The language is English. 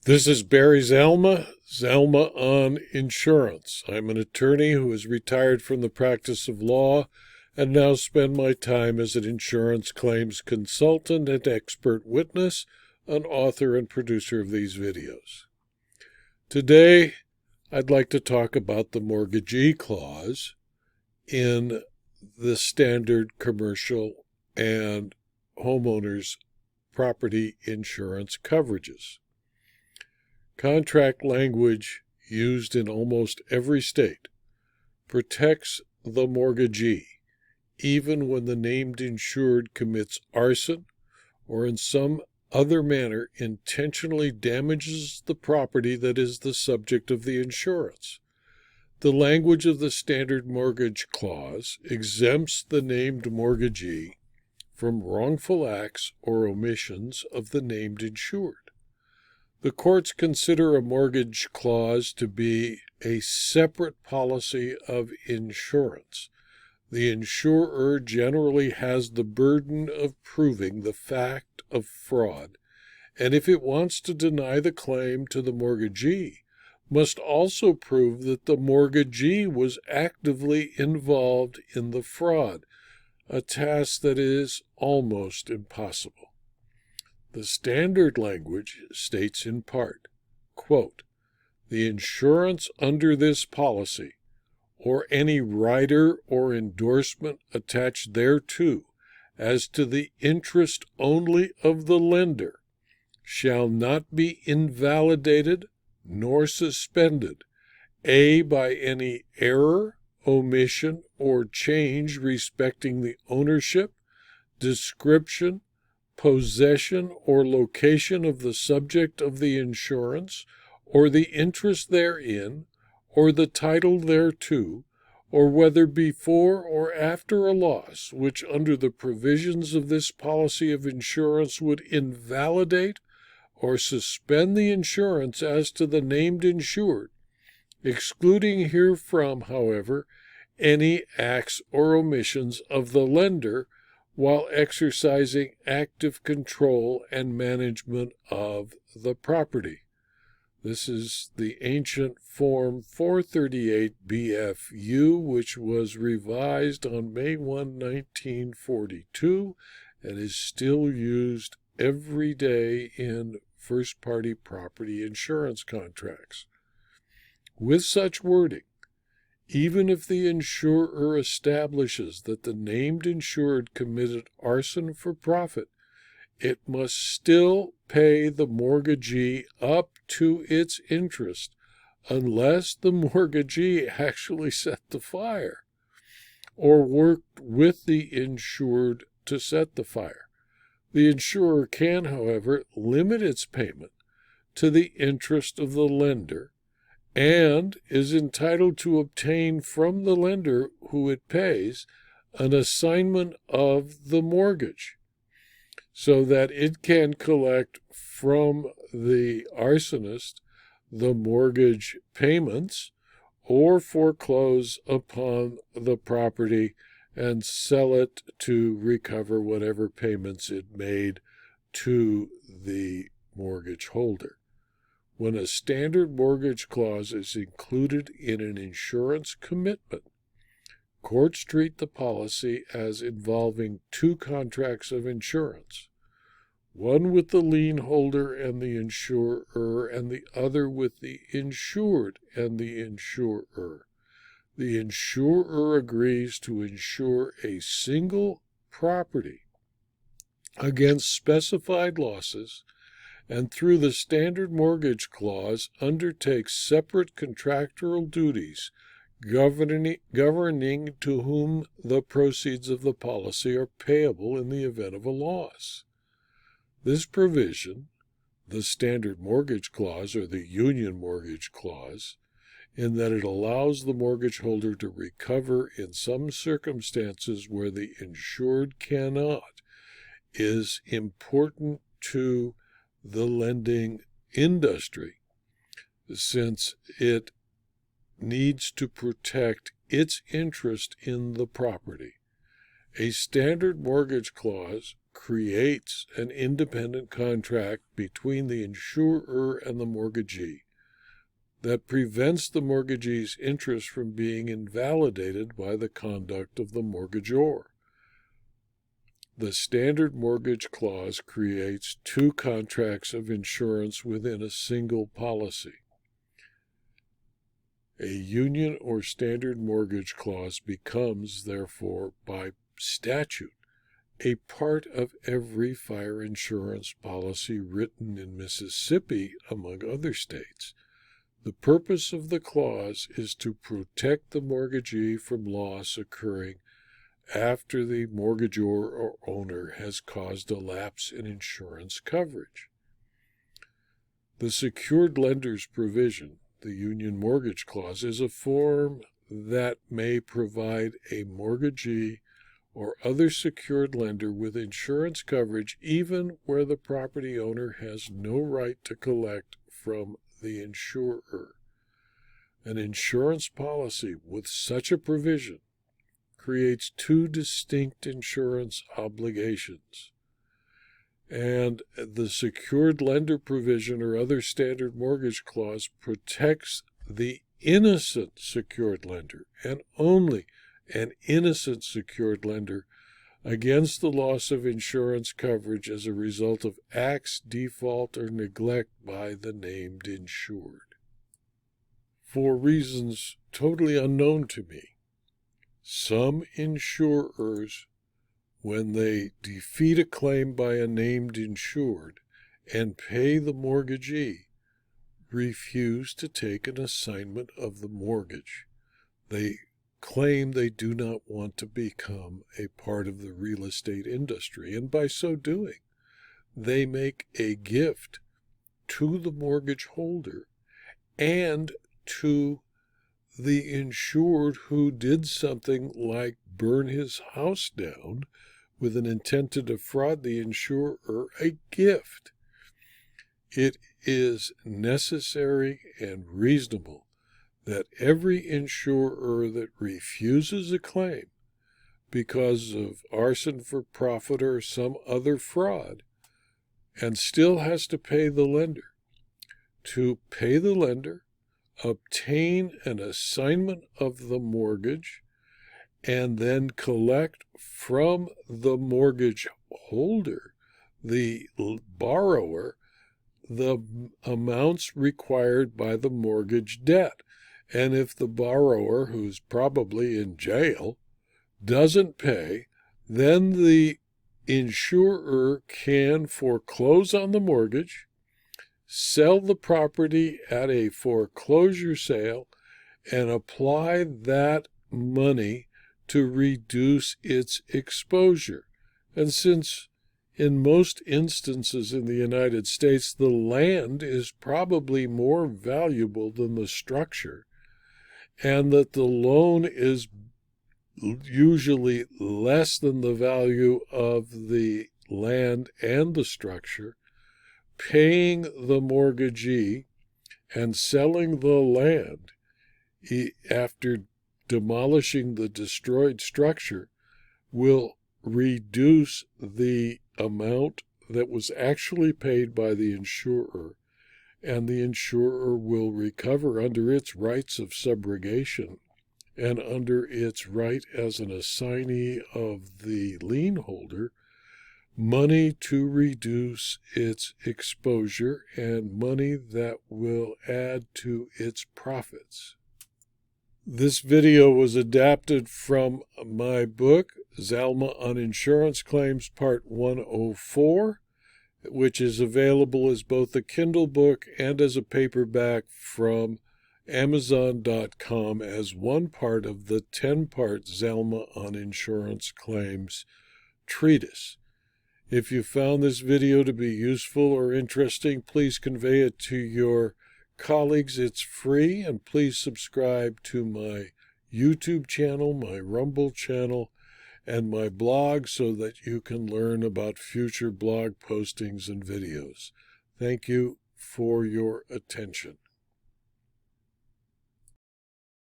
This is Barry Zalma on insurance. I'm an attorney who is retired from the practice of law and now spend my time as an insurance claims consultant and expert witness, an author and producer of these videos. Today, I'd like to talk about the mortgagee clause in the standard commercial and homeowners property insurance coverages. Contract language used in almost every state protects the mortgagee, even when the named insured commits arson or in some other manner intentionally damages the property that is the subject of the insurance. The language of the standard mortgage clause exempts the named mortgagee from wrongful acts or omissions of the named insured. The courts consider a mortgage clause to be a separate policy of insurance. The insurer generally has the burden of proving the fact of fraud, and if it wants to deny the claim to the mortgagee, must also prove that the mortgagee was actively involved in the fraud, a task that is almost impossible. The standard language states in part, quote, "The insurance under this policy, or any rider or endorsement attached thereto, as to the interest only of the lender, shall not be invalidated nor suspended, a. by any error, omission, or change respecting the ownership, description, possession, or location of the subject of the insurance, or the interest therein, or the title thereto, or whether before or after a loss, which under the provisions of this policy of insurance would invalidate or suspend the insurance as to the named insured, excluding herefrom, however, any acts or omissions of the lender while exercising active control and management of the property." This is the ancient Form 438 BFU, which was revised on May 1, 1942, and is still used every day in first-party property insurance contracts. With such wording, even if the insurer establishes that the named insured committed arson for profit, it must still pay the mortgagee up to its interest unless the mortgagee actually set the fire or worked with the insured to set the fire. The insurer can, however, limit its payment to the interest of the lender and is entitled to obtain from the lender who it pays an assignment of the mortgage so that it can collect from the arsonist the mortgage payments or foreclose upon the property and sell it to recover whatever payments it made to the mortgage holder. When a standard mortgage clause is included in an insurance commitment, courts treat the policy as involving two contracts of insurance, one with the lienholder and the insurer, and the other with the insured and the insurer. The insurer agrees to insure a single property against specified losses, and through the standard mortgage clause undertakes separate contractual duties governing to whom the proceeds of the policy are payable in the event of a loss. This provision, the standard mortgage clause or the union mortgage clause, in that it allows the mortgage holder to recover in some circumstances where the insured cannot, is important to the lending industry, since it needs to protect its interest in the property. A standard mortgage clause creates an independent contract between the insurer and the mortgagee that prevents the mortgagee's interest from being invalidated by the conduct of the mortgagor. The standard mortgage clause creates two contracts of insurance within a single policy. A union or standard mortgage clause becomes, therefore, by statute, a part of every fire insurance policy written in Mississippi, among other states. The purpose of the clause is to protect the mortgagee from loss occurring after the mortgagor or owner has caused a lapse in insurance coverage. The secured lender's provision, the union mortgage clause, is a form that may provide a mortgagee or other secured lender with insurance coverage even where the property owner has no right to collect from the insurer. An insurance policy with such a provision creates two distinct insurance obligations, and the secured lender provision or other standard mortgage clause protects the innocent secured lender, and only an innocent secured lender, against the loss of insurance coverage as a result of acts, default, or neglect by the named insured. For reasons totally unknown to me, some insurers, when they defeat a claim by a named insured and pay the mortgagee, refuse to take an assignment of the mortgage. They claim they do not want to become a part of the real estate industry, and by so doing, they make a gift to the mortgage holder and to the insured who did something like burn his house down with an intent to defraud the insurer a gift. It is necessary and reasonable that every insurer that refuses a claim because of arson for profit or some other fraud and still has to pay the lender, to pay the lender, obtain an assignment of the mortgage, and then collect from the mortgage holder, the borrower, the amounts required by the mortgage debt. And if the borrower, who's probably in jail, doesn't pay, then the insurer can foreclose on the mortgage, sell the property at a foreclosure sale, and apply that money to reduce its exposure. And since in most instances in the United States the land is probably more valuable than the structure, and that the loan is usually less than the value of the land and the structure, paying the mortgagee and selling the land after demolishing the destroyed structure will reduce the amount that was actually paid by the insurer, and the insurer will recover under its rights of subrogation and under its right as an assignee of the lienholder money to reduce its exposure and money that will add to its profits. This video was adapted from my book, Zalma on Insurance Claims, Part 104, which is available as both a Kindle book and as a paperback from Amazon.com as one part of the 10-part Zalma on Insurance Claims treatise. If you found this video to be useful or interesting, please convey it to your colleagues. It's free, and please subscribe to my YouTube channel, my Rumble channel, and my blog so that you can learn about future blog postings and videos. Thank you for your attention.